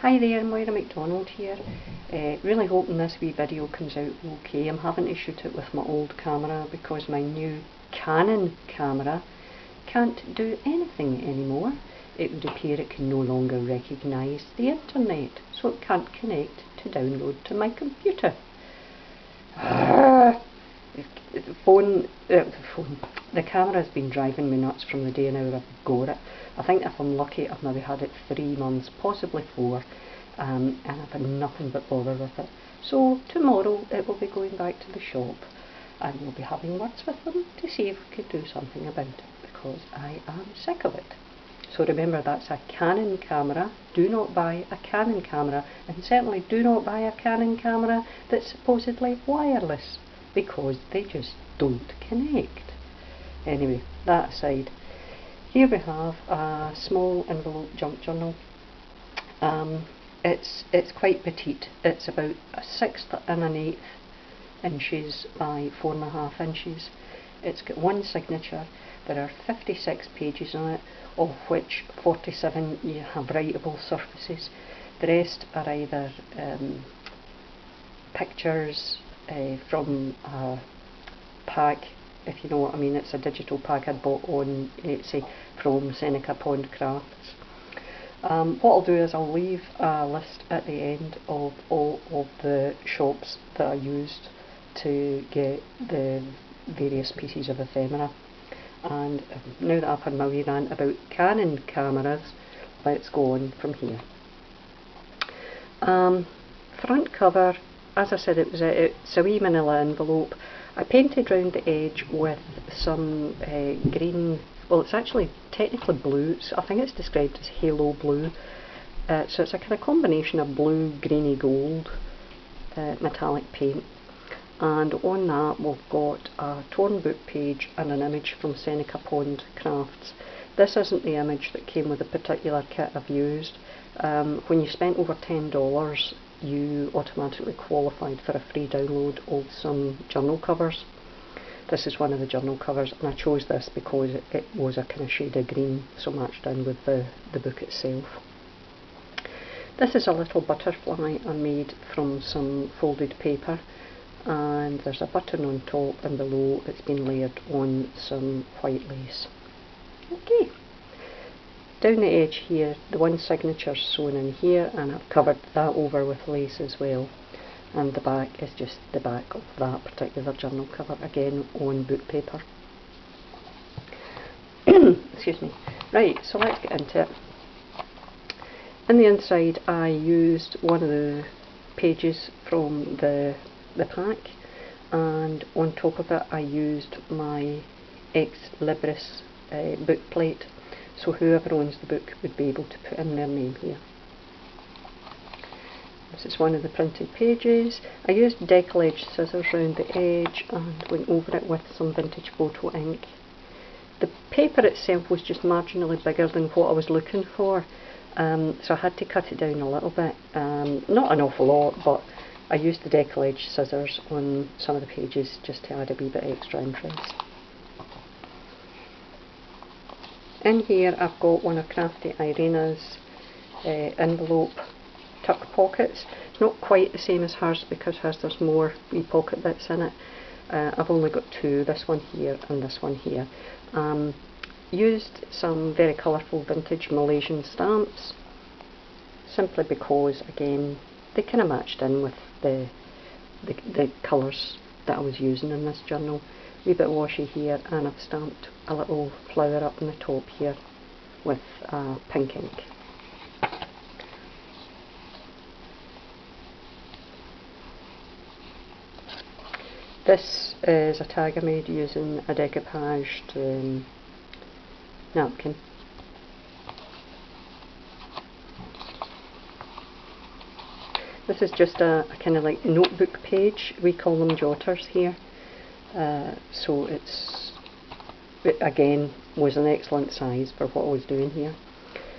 Hi there, Moira McDonald here. Really hoping this wee video comes out okay. I'm having to shoot it with my old camera because my new Canon camera can't do anything anymore. It would appear it can no longer recognise the internet, so it can't connect to download to my computer. The camera has been driving me nuts from the day now I've got it. I think if I'm lucky I've maybe had it 3 months, possibly 4, and I've had nothing but bother with it. So tomorrow it will be going back to the shop and we'll be having words with them to see if we could do something about it, because I am sick of it. So remember, that's a Canon camera. Do not buy a Canon camera, and certainly do not buy a Canon camera that's supposedly wireless, because they just don't connect. Anyway, that aside, here we have a small envelope junk journal. It's quite petite. It's about 1/6 and 1/8 inches by 4.5 inches. It's got one signature. There are 56 pages on it, of which 47 you have writable surfaces. The rest are either pictures from a pack, if you know what I mean. It's a digital pack I'd bought on Etsy from SenecaPondCrafts. What I'll do is I'll leave a list at the end of all of the shops that I used to get the various pieces of ephemera. And now that I've had my wee rant about Canon cameras, let's go on from here. Front cover, as I said, it's a wee manila envelope. I painted round the edge with some green, well, it's actually technically blue, so I think it's described as halo blue. So it's a kind of combination of blue, greeny gold metallic paint. And on that we've got a torn book page and an image from SenecaPondCrafts. This isn't the image that came with the particular kit I've used. When you spent over $10, you automatically qualified for a free download of some journal covers. This is one of the journal covers, and I chose this because it was a kind of shade of green, so matched in with the book itself. This is a little butterfly I made from some folded paper, and there's a button on top and below. It's been layered on some white lace. Okay, down the edge here, the one signature sewn in here, and I've covered that over with lace as well. And the back is just the back of that particular journal cover, again on book paper. Excuse me. Right, so let's get into it. In the inside I used one of the pages from the pack, and on top of it I used my Ex Libris book plate, so whoever owns the book would be able to put in their name here. This is one of the printed pages. I used decollage scissors round the edge and went over it with some vintage photo ink. The paper itself was just marginally bigger than what I was looking for, so I had to cut it down a little bit. Not an awful lot, but I used the decollage scissors on some of the pages just to add a wee bit extra interest. In here I've got one of Crafty Irina's envelope tuck pockets. It's not quite the same as hers because hers there's more wee pocket bits in it. I've only got two, this one here and this one here. Used some very colourful vintage Malaysian stamps, simply because, again, they kind of matched in with the colours that I was using in this journal. A wee bit washy here, and I've stamped a little flower up in the top here with pink ink. This is a tag I made using a decoupaged napkin. This is just a kind of like notebook page. We call them jotters here. So it again was an excellent size for what I was doing here.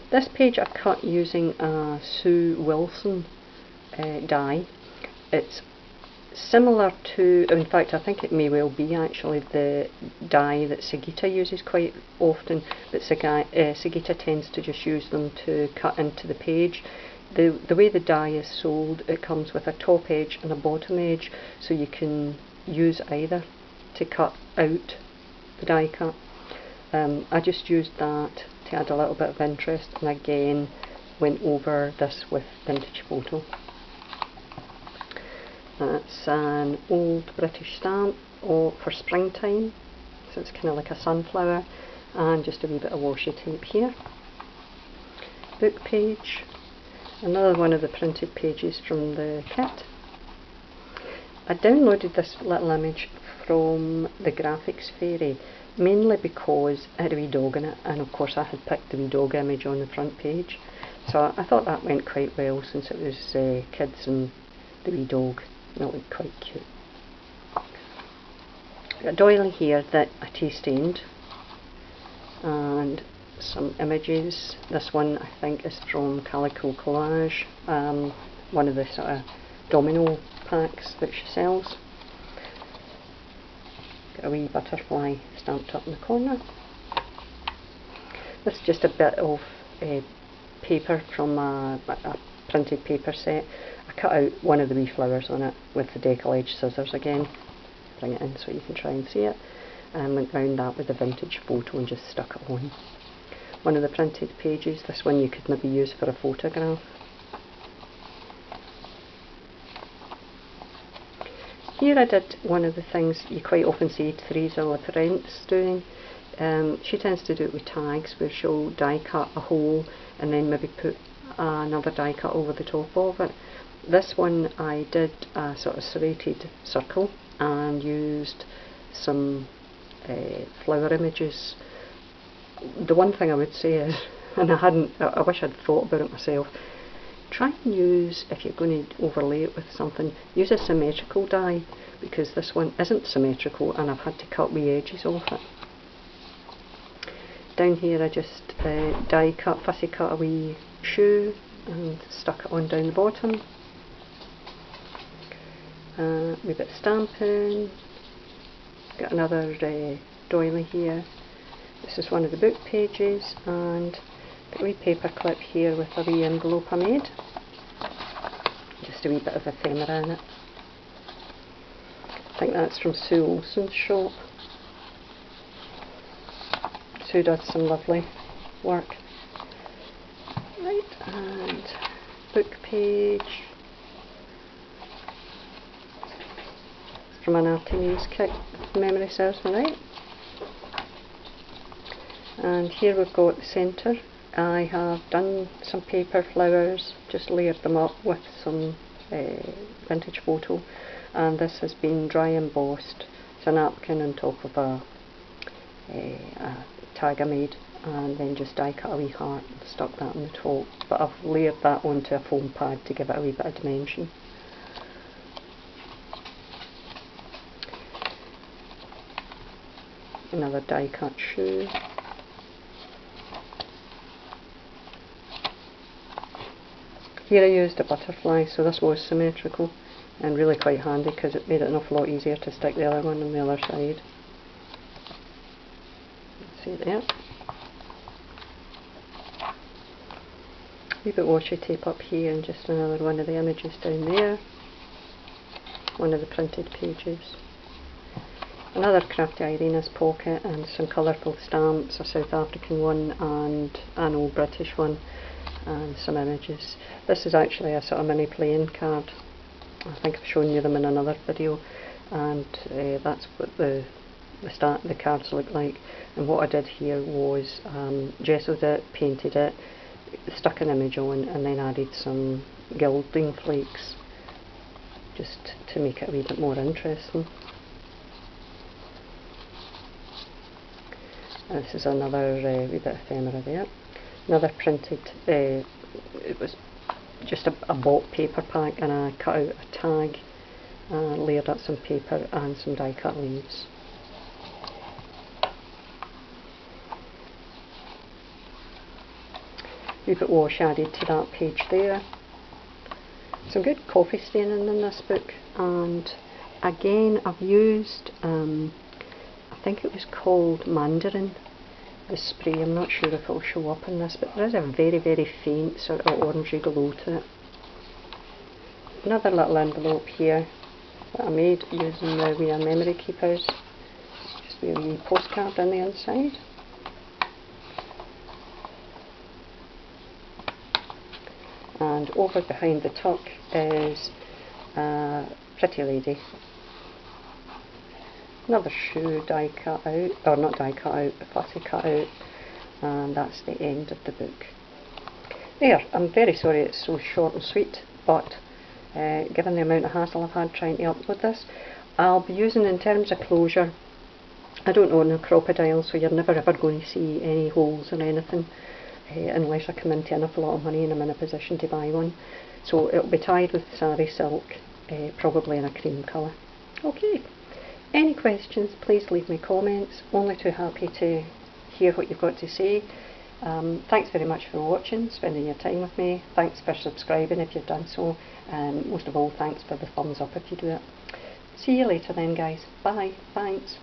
This page I cut using a Sue Wilson die. It's similar to, in fact I think it may well be actually the die that Sagita uses quite often, but Sagita tends to just use them to cut into the page. the way the die is sold, it comes with a top edge and a bottom edge, so you can use either to cut out the die cut. I just used that to add a little bit of interest, and again went over this with vintage photo. That's an old British stamp for springtime, so it's kind of like a sunflower, and just a wee bit of washi tape here. Book page, another one of the printed pages from the kit. I downloaded this little image from the Graphics Fairy, mainly because it had a wee dog in it, and of course I had picked the wee dog image on the front page, so I thought that went quite well since it was kids and the wee dog. That looked quite cute. Got a doily here that I tea stained, and some images. This one I think is from Calico Collage, one of the sort of domino packs that she sells. Got a wee butterfly stamped up in the corner. This is just a bit of paper from a printed paper set. I cut out one of the wee flowers on it with the decal edge scissors again. Bring it in so you can try and see it. And went round that with a vintage photo and just stuck it on. One of the printed pages, this one you could maybe use for a photograph. Here I did one of the things you quite often see Teresa Laferrence doing. She tends to do it with tags, where she'll die cut a hole and then maybe put another die cut over the top of it. This one I did a sort of serrated circle and used some flower images. The one thing I would say is, and I wish I'd thought about it myself, try and use, if you're going to overlay it with something, use a symmetrical die, because this one isn't symmetrical and I've had to cut wee edges off it. Down here I just fussy cut a wee shoe and stuck it on down the bottom. A wee bit of stamping. Got another doily here. This is one of the book pages, and got a wee paper clip here with a wee envelope I made. Just a wee bit of ephemera in it. I think that's from Sue Olson's shop. Sue does some lovely work. Right, and book page. From an Artemis kit, if memory serves me right. And here we've got the centre. I have done some paper flowers, just layered them up with some vintage photo, and this has been dry embossed. It's a napkin on top of a tag I made, and then just die cut a wee heart and stuck that on the top, but I've layered that onto a foam pad to give it a wee bit of dimension. Another die cut shoe. Here I used a butterfly, so this was symmetrical and really quite handy because it made it an awful lot easier to stick the other one on the other side. See there. A wee bit of washi tape up here, and just another one of the images down there. One of the printed pages. Another Crafty Irina's pocket and some colourful stamps, a South African one and an old British one, and some images. This is actually a sort of mini playing card. I think I've shown you them in another video, and that's what the cards look like. And what I did here was gessoed it, painted it, stuck an image on, and then added some gilding flakes just to make it a wee bit more interesting. This is another wee bit of ephemera there. Another printed, it was just a bought paper pack, and I cut out a tag, layered up some paper and some die cut leaves. A wee bit of wash added to that page there. Some good coffee staining in this book, and again I've used, I think it was called Mandarin, the spray. I'm not sure if it will show up in this, but there is a very, very faint sort of orangey glow to it. Another little envelope here that I made using the wee memory keepers. Just a wee postcard on the inside. And over behind the tuck is a pretty lady. Another shoe die cut out, or not die cut out, but fussy cut out, and that's the end of the book. There, I'm very sorry it's so short and sweet, but given the amount of hassle I've had trying to upload this, I'll be using, in terms of closure, I don't own a crocodile, so you're never ever going to see any holes or anything, unless I come into an awful lot of money and I'm in a position to buy one. So it'll be tied with sari silk, probably in a cream colour. Okay. Any questions, please leave me comments. Only too happy to hear what you've got to say. Thanks very much for watching, spending your time with me. Thanks for subscribing if you've done so. And most of all, thanks for the thumbs up if you do it. See you later then, guys. Bye. Thanks.